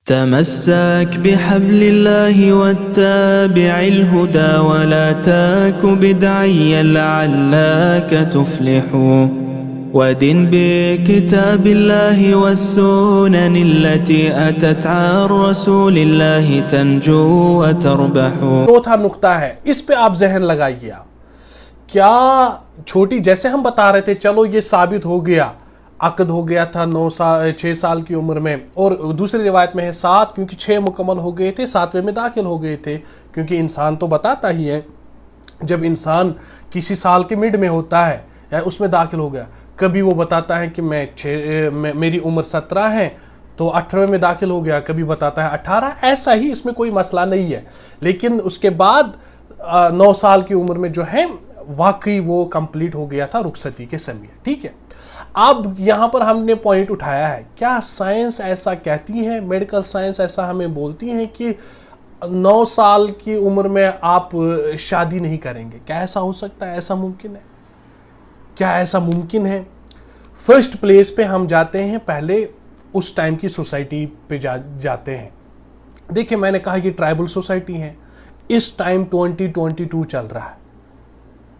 तमस्सक बिहब्लिल्लाहि वत्तबि'ल हुदा वला तक बिद'य्यन लअल्लक तुफ्लिहु वदिन बिकिताबिल्लाहि वस्सुननिल्लती अतत अन रसूलिल्लाहि तंजू व तरबहु। चौथा नुक्ता है, इस पे आप जहन लगाइए। आप क्या छोटी, जैसे हम बता रहे थे, चलो ये साबित हो गया, अक़द हो गया था 6 साल की उम्र में, और दूसरी रिवायत में है 7, क्योंकि 6 मुकम्मल हो गए थे, 7वें में दाखिल हो गए थे। क्योंकि इंसान तो बताता ही है, जब इंसान किसी साल के मिड में होता है या उसमें दाखिल हो गया, कभी वो बताता है कि मेरी उम्र 17 है तो 18वें में दाखिल हो गया, कभी बताता है 18। ऐसा ही, इसमें कोई मसला नहीं है। लेकिन उसके बाद 9 साल की उम्र में जो है वाकई वो कंप्लीट हो गया था रुखसती के समय। ठीक है, अब यहां पर हमने पॉइंट उठाया है, क्या साइंस ऐसा कहती है, मेडिकल साइंस ऐसा हमें बोलती है कि 9 साल की उम्र में आप शादी नहीं करेंगे? क्या ऐसा हो सकता है? ऐसा मुमकिन है? क्या ऐसा मुमकिन है? फर्स्ट प्लेस पे हम जाते हैं, पहले उस टाइम की सोसाइटी पे जाते हैं। देखिए, मैंने कहा ये ट्राइबल सोसाइटी है, इस टाइम 2022 चल रहा है।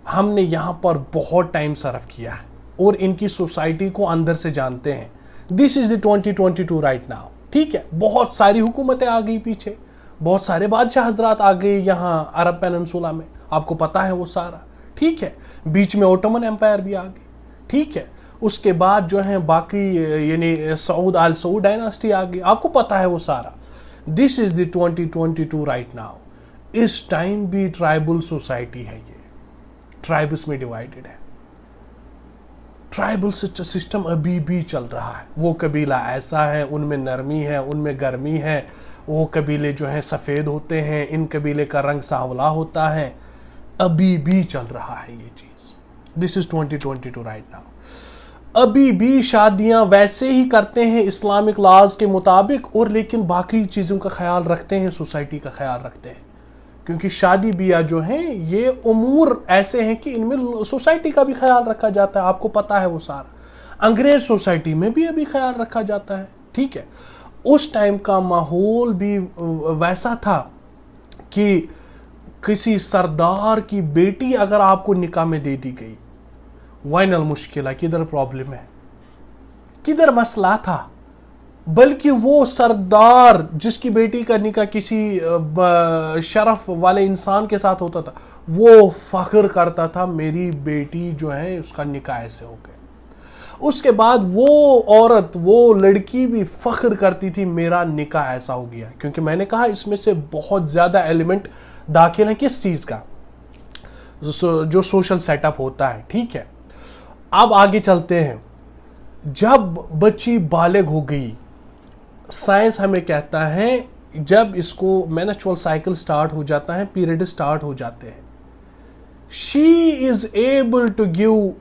हमने यहां पर बहुत टाइम सर्व किया है और इनकी सोसाइटी को अंदर से जानते हैं। This is the 2022 right now. ठीक है, बहुत सारी हुकूमतें आ गई पीछे, बहुत सारे बादशाह हजरात आ गए यहाँ अरब पेनिनसुला में, आपको पता है वो सारा। ठीक है, बीच में ओटोमन एम्पायर भी आ गई। ठीक है, उसके बाद जो है बाकी यानी सऊद आल सऊद डायनास्टी आ गई, आपको पता है वो सारा। This is the 2022 right now. इस टाइम भी ट्राइबल सोसाइटी है, ये ट्राइब्स में डिवाइडेड है। ट्राइबल सिस्टम अभी भी चल रहा है। वो कबीला ऐसा है, उनमें नरमी है, उनमें गर्मी है। वो कबीले जो हैं सफ़ेद होते हैं, इन कबीले का रंग सांवला होता है। अभी भी चल रहा है ये चीज़। This is 2022 right now. अभी भी शादियां वैसे ही करते हैं इस्लामिक लॉज के मुताबिक, और लेकिन बाकी चीज़ों का ख्याल रखते हैं, सोसाइटी का ख्याल रखते हैं। क्योंकि शादी ब्याह जो हैं ये उमूर ऐसे हैं कि इनमें सोसाइटी का भी ख्याल रखा जाता है, आपको पता है वो सारा। अंग्रेज सोसाइटी में भी अभी ख्याल रखा जाता है। ठीक है, उस टाइम का माहौल भी वैसा था कि किसी सरदार की बेटी अगर आपको निकाह में दे दी गई, वाइनल मुश्किल है, किधर प्रॉब्लम है, किधर मसला था। बल्कि वो सरदार जिसकी बेटी का निकाह किसी शरफ वाले इंसान के साथ होता था, वो फख्र करता था मेरी बेटी जो है उसका निकाह ऐसे हो गया। उसके बाद वो औरत, वो लड़की भी फख्र करती थी मेरा निकाह ऐसा हो गया। क्योंकि मैंने कहा इसमें से बहुत ज्यादा एलिमेंट दाखिल है किस चीज का, जो सोशल सेटअप होता है। ठीक है, अब आगे चलते हैं। जब बच्ची बालिग हो गई, साइंस हमें कहता है जब इसको मेंस्ट्रुअल साइकिल स्टार्ट हो जाता है, पीरियड स्टार्ट हो जाते हैं, she is able to give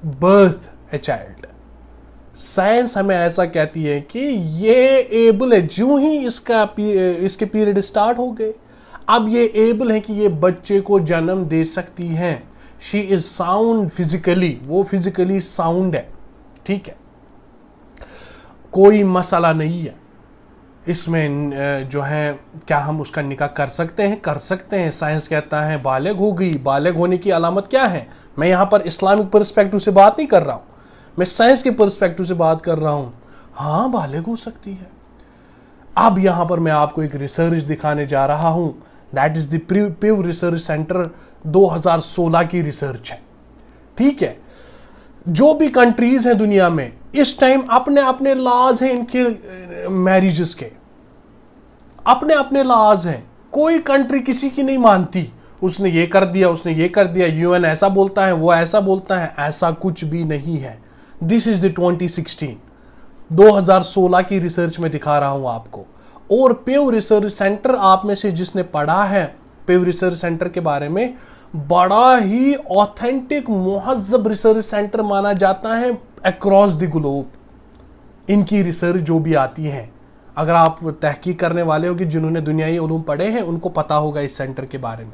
birth a child. Science हमें ऐसा कहती है कि ये एबल है, जो ही इसके पीरियड स्टार्ट हो गए, अब ये एबल है कि ये बच्चे को जन्म दे सकती हैं। शी इज साउंड फिजिकली, वो फिजिकली साउंड है। ठीक है, कोई मसला नहीं है इसमें। जो है क्या हम उसका निकाह कर सकते हैं? कर सकते हैं। साइंस कहता है बालिग हो गई। बालिग होने की अलामत क्या है? मैं यहां पर इस्लामिक पर्सपेक्टिव से बात नहीं कर रहा हूं, मैं साइंस के पर्सपेक्टिव से बात कर रहा हूं। हाँ, बालिग हो सकती है। अब यहां पर मैं आपको एक रिसर्च दिखाने जा रहा हूं, that is the Pew research center 2016 की रिसर्च है। ठीक है, जो भी कंट्रीज हैं दुनिया में इस टाइम अपने अपने लॉज हैं इनके मैरिजेस के, अपने अपने लॉज हैं। कोई कंट्री किसी की नहीं मानती, उसने ये कर दिया, उसने ये कर दिया, यूएन ऐसा बोलता है, वो ऐसा बोलता है। ऐसा कुछ भी नहीं है। दिस इज द 2016 की रिसर्च में दिखा रहा हूं आपको। और पेव रिसर्च सेंटर, आप में से जिसने पढ़ा है पेव रिसर्च सेंटर के बारे में, बड़ा ही ऑथेंटिक मुहज़्ज़ब रिसर्च सेंटर माना जाता है अक्रॉस द ग्लोब। इनकी रिसर्च जो भी आती है, अगर आप तहकीक करने वाले हो कि जिन्होंने दुनियाई उलूम पढ़े हैं उनको पता होगा इस सेंटर के बारे में।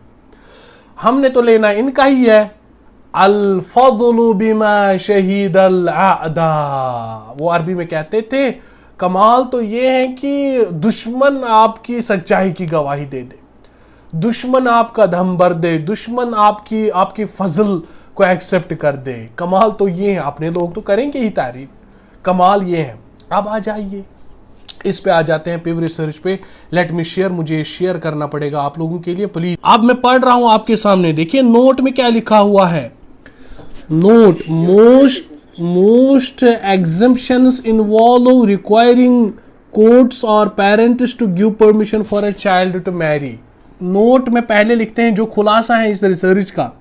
हमने तो लेना इनका ही है। अल फज़लु बिमा शहीदल आदा, वो अरबी में कहते थे कमाल तो ये है कि दुश्मन आपकी सच्चाई की गवाही दे दे, दुश्मन आपका दम भर दे, दुश्मन आपकी फजल को एक्सेप्ट कर दे। कमाल तो ये है, अपने लोग तो करेंगे ही तारीफ, कमाल ये है। अब आ जाइए इस पे आ जाते हैं पिव रिसर्च पे। लेट मी शेयर, मुझे शेयर करना पड़ेगा आप लोगों के लिए प्लीज। अब मैं पढ़ रहा हूं आपके सामने, देखिए नोट में क्या लिखा हुआ है। Note, most exemptions involve requiring courts or parents to give permission for a child to marry. Note में पहले लिखते हैं जो खुलासा है इस रिसर्च का,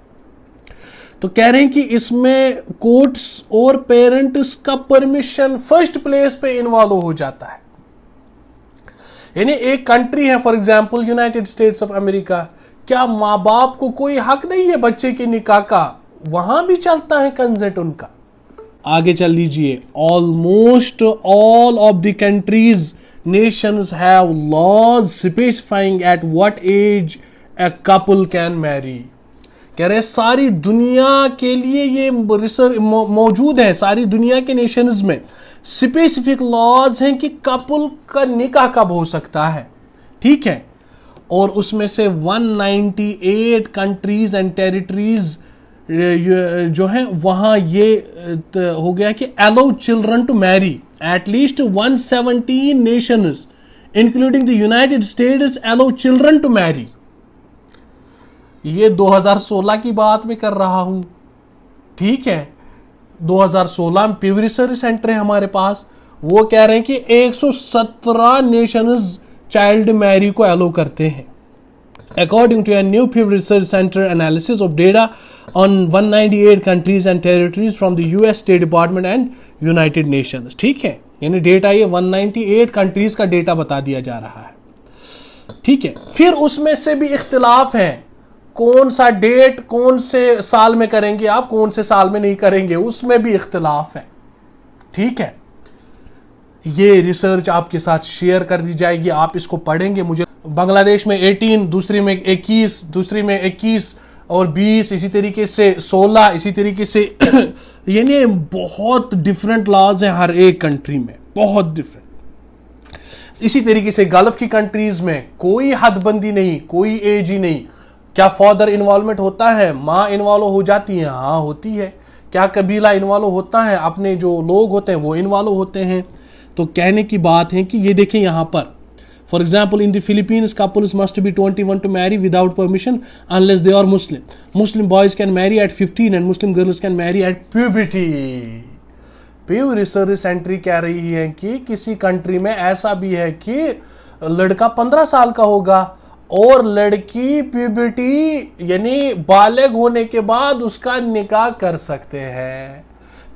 तो कह रहे हैं कि इसमें कोर्ट्स और पेरेंट्स का परमिशन फर्स्ट प्लेस पे इन्वॉल्व हो जाता है। यानी एक कंट्री है for example United states of America, क्या माँ बाप को कोई हक नहीं है बच्चे के निकाह का? वहां भी चलता है कंसेंट उनका। आगे चल लीजिए। Almost all of the countries nations have laws specifying at what age a couple can marry। कह रहे सारी दुनिया के लिए ये रिसर्च मौजूद है, सारी दुनिया के नेशंस में स्पेसिफिक लॉज हैं कि कपल का निकाह कब हो सकता है, ठीक है। और उसमें से 198 कंट्रीज एंड टेरिटरीज जो हैं वहां ये हो गया कि allow children to marry. At least 117 nations, including the United States, allow children to marry। ये 2016 की बात मैं कर रहा हूं, ठीक है। 2016 में पिव रिसर्च सेंटर है हमारे पास, वो कह रहे हैं कि 117 नेशंस चाइल्ड मैरी को अलाउ करते हैं। According to a new Pew Research Center analysis of data on 198 countries and territories from the US State Department and United Nations, ठीक है। यानी डेटा ये 198 कंट्रीज का डेटा बता दिया जा रहा है, ठीक है। फिर उसमें से भी इख्तिलाफ है, कौन सा डेट कौन से साल में करेंगे आप, कौन से साल में नहीं करेंगे, उसमें भी इख्तिलाफ है, ठीक है। ये रिसर्च आपके साथ शेयर कर दी जाएगी, आप इसको पढ़ेंगे। मुझे बांग्लादेश में 18, दूसरी में 21, दूसरी में 21 और 20, इसी तरीके से 16, इसी तरीके से यानी बहुत डिफरेंट लॉज हैं हर एक कंट्री में, बहुत डिफरेंट। इसी तरीके से गल्फ की कंट्रीज में कोई हदबंदी नहीं, कोई एज ही नहीं। क्या फादर इन्वॉल्वमेंट होता है, माँ इन्वॉल्व हो जाती है? हाँ होती है। क्या कबीला इन्वॉल्व होता है, अपने जो लोग होते हैं वो इन्वॉल्व होते हैं। तो कहने की बात है कि ये देखें यहाँ पर, for example in the Philippines couples must be 21 to marry without permission unless they are Muslim. Muslim boys can marry at 15 and Muslim girls can marry at puberty. Pew Research Centre कह रही है कि किसी country में ऐसा भी है कि लड़का 15 साल का होगा और लड़की प्यूबर्टी यानी बालिग होने के बाद उसका निकाह कर सकते हैं।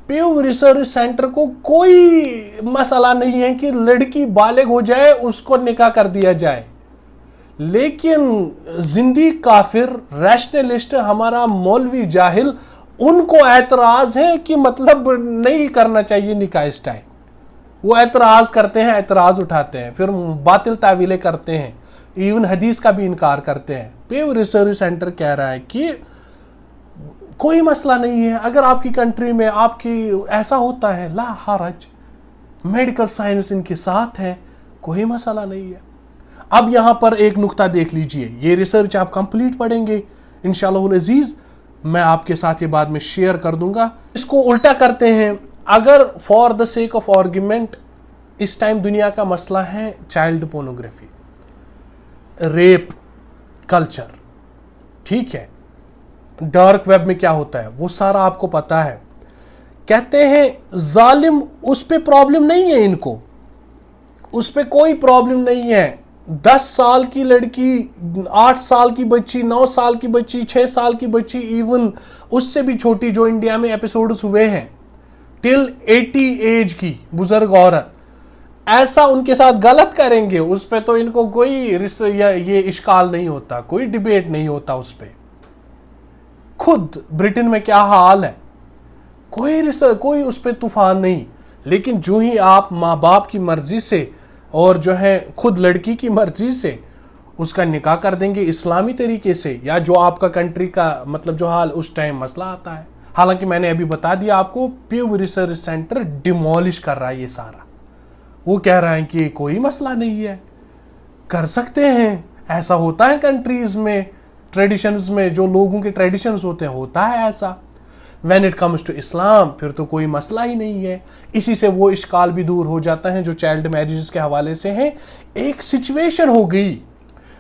प्यू रिसर्च सेंटर को कोई मसला नहीं है कि लड़की बालिग हो जाए उसको निकाह कर दिया जाए, लेकिन जिंदी काफिर रैशनलिस्ट हमारा मौलवी जाहिल उनको एतराज है कि मतलब नहीं करना चाहिए निकाह इस टाइम। वो एतराज करते हैं, एतराज उठाते हैं, फिर बातिल तावीलें करते हैं, इवन हदीस का भी इनकार करते हैं। प्यू रिसर्च सेंटर कह रहा है कि कोई मसला नहीं है, अगर आपकी कंट्री में आपकी ऐसा होता है ला हरज, मेडिकल साइंस इनके साथ है, कोई मसला नहीं है। अब यहां पर एक नुक्ता देख लीजिए, ये रिसर्च आप कंप्लीट पढ़ेंगे इंशाअल्लाह अजीज, मैं आपके साथ ये बाद में शेयर कर दूंगा। इसको उल्टा करते हैं, अगर for the sake of argument इस टाइम दुनिया का मसला है चाइल्ड पोर्नोग्राफी, रेप कल्चर, ठीक है। डार्क वेब में क्या होता है वो सारा आपको पता है। कहते हैं जालिम उस पे प्रॉब्लम नहीं है, इनको उस पे कोई प्रॉब्लम नहीं है। 10 साल की लड़की, 8 साल की बच्ची, 9 साल की बच्ची, 6 साल की बच्ची, इवन उससे भी छोटी जो इंडिया में एपिसोड्स हुए हैं टिल 80 एज की बुजुर्ग औरत, ऐसा उनके साथ गलत करेंगे उस पे तो इनको कोई ये इश्काल नहीं होता, कोई डिबेट नहीं होता उस पे। खुद ब्रिटेन में क्या हाल है, कोई उस पे तूफान नहीं। लेकिन जो ही आप माँ बाप की मर्जी से और जो है खुद लड़की की मर्जी से उसका निकाह कर देंगे इस्लामी तरीके से, या जो आपका कंट्री का मतलब जो हाल उस टाइम मसला आता है। हालांकि मैंने अभी बता दिया आपको, प्यू रिसर्च सेंटर डिमोलिश कर रहा है ये सारा, वो कह रहा है कि कोई मसला नहीं है, कर सकते हैं, ऐसा होता है कंट्रीज में, ट्रेडिशंस में, जो लोगों के ट्रेडिशंस होते हैं, होता है ऐसा। When it comes to Islam फिर तो कोई मसला ही नहीं है। इसी से वो इश्काल भी दूर हो जाता है जो चाइल्ड मैरिजेस के हवाले से है। एक सिचुएशन हो गई,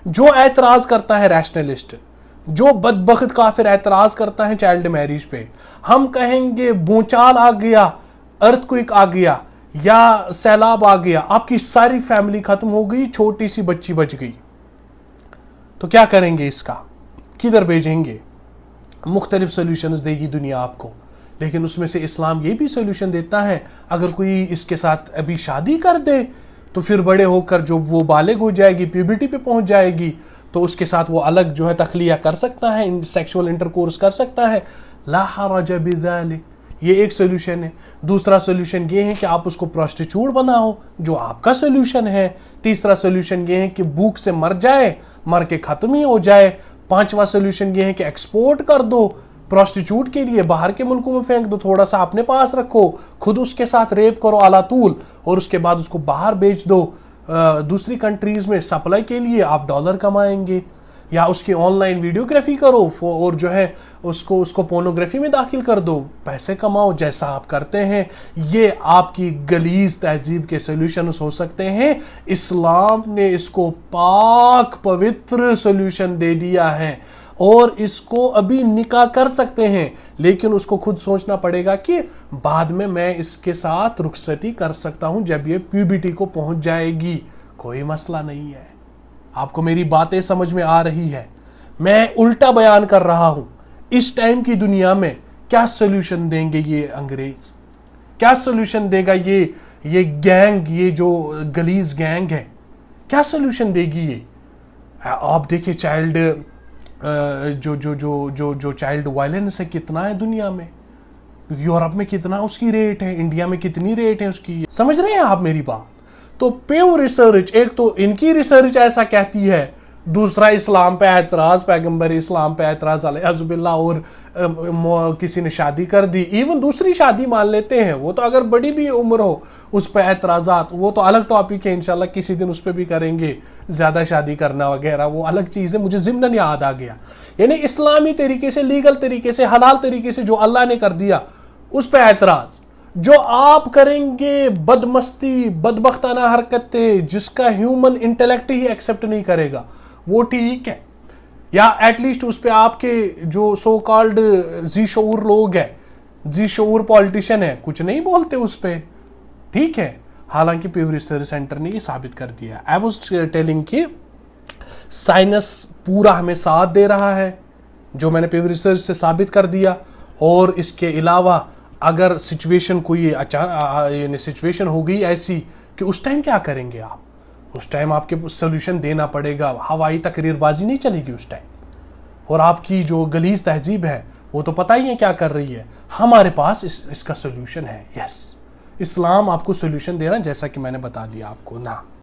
जो एतराज करता है रैशनलिस्ट, जो बदबख्त काफिर एतराज करता है चाइल्ड मैरिज पे, हम कहेंगे भूचाल आ गया, अर्थक्वेक आ गया या सैलाब आ गया, आपकी सारी फैमिली खत्म हो गई, छोटी सी बच्ची बच गई, तो क्या करेंगे? इसका किधर भेजेंगे? मुख्तलिफ सोल्यूशंस देगी दुनिया आपको, लेकिन उसमें से इस्लाम ये भी सोल्यूशन देता है, अगर कोई इसके साथ अभी शादी कर दे तो फिर बड़े होकर जो वो बालिग हो जाएगी, प्यूबर्टी पे पहुंच जाएगी, तो उसके साथ वो अलग जो है तखलिया कर सकता है, सेक्सुअल इंटरकोर्स कर सकता है। ला हरज बिज़ालिक, ये एक सोल्यूशन है। दूसरा सोल्यूशन ये है कि आप उसको प्रोस्टिट्यूट बनाओ, जो आपका सोल्यूशन है। तीसरा सोल्यूशन ये है कि भूख से मर जाए, मर के खत्म ही हो जाए। पांचवा सोल्यूशन ये है कि एक्सपोर्ट कर दो प्रोस्टिट्यूट के लिए, बाहर के मुल्कों में फेंक दो, थोड़ा सा अपने पास रखो, खुद उसके साथ रेप करो अलातूल, और उसके बाद उसको बाहर बेच दो दूसरी कंट्रीज में सप्लाई के लिए, आप डॉलर कमाएंगे। या उसकी ऑनलाइन वीडियोग्राफी करो और जो है उसको पोर्नोग्राफी में दाखिल कर दो, पैसे कमाओ, जैसा आप करते हैं। ये आपकी गलीज तहजीब के सॉल्यूशंस हो सकते हैं। इस्लाम ने इसको पाक पवित्र सॉल्यूशन दे दिया है और इसको अभी निकाह कर सकते हैं, लेकिन उसको खुद सोचना पड़ेगा कि बाद में मैं इसके साथ रुखसती कर सकता हूं जब ये प्यूबर्टी को पहुंच जाएगी। कोई मसला नहीं है। आपको मेरी बातें समझ में आ रही है? मैं उल्टा बयान कर रहा हूं। इस टाइम की दुनिया में क्या सोल्यूशन देंगे ये अंग्रेज? क्या सोल्यूशन देगा ये गैंग, ये जो गलीज गैंग है, क्या सोल्यूशन देगी ये? आप देखिए चाइल्ड जो चाइल्ड वायलेंस है कितना है दुनिया में। यूरोप में कितना उसकी रेट है, इंडिया में कितनी रेट है उसकी, समझ रहे हैं आप मेरी बात? तो प्योर रिसर्च, एक तो इनकी रिसर्च ऐसा कहती है, दूसरा इस्लाम पे एतराज, पैगंबर इस्लाम पे एतराज अलैहिस्सलाम, और किसी ने शादी कर दी, इवन दूसरी शादी मान लेते हैं, वो तो अगर बड़ी भी उम्र हो उस पर एतराजात, वो तो अलग टॉपिक है, इंशाल्लाह किसी दिन उस पर भी करेंगे, ज्यादा शादी करना वगैरह वो अलग चीज़ है। मुझे ज़िम्नन याद आ गया, यानी इस्लामी तरीके से, लीगल तरीके से, हलाल तरीके से जो अल्लाह ने कर दिया उस पर एतराज। जो आप करेंगे बदमस्ती, बदबख्ताना हरकतें, जिसका ह्यूमन इंटेलेक्ट ही एक्सेप्ट नहीं करेगा, वो ठीक है, या एटलीस्ट उस पे आपके जो सो कॉल्ड जी शऊर लोग हैं, जी शऊर पॉलिटिशियन है, कुछ नहीं बोलते उस पे, ठीक है। हालांकि प्यू रिसर्च सेंटर ने ये साबित कर दिया। आई वाज टेलिंग कि साइंस पूरा हमें साथ दे रहा है, जो मैंने प्यू रिसर्च से साबित कर दिया। और इसके अलावा अगर सिचुएशन कोई अचानक सिचुएशन हो गई ऐसी कि उस टाइम क्या करेंगे आप? उस टाइम आपके सोल्यूशन देना पड़ेगा, हवाई तकरीरबाजी नहीं चलेगी उस टाइम। और आपकी जो गलीज तहजीब है वो तो पता ही है क्या कर रही है। हमारे पास इसका सोल्यूशन है। यस, इस्लाम आपको सोल्यूशन दे रहा है, जैसा कि मैंने बता दिया आपको ना।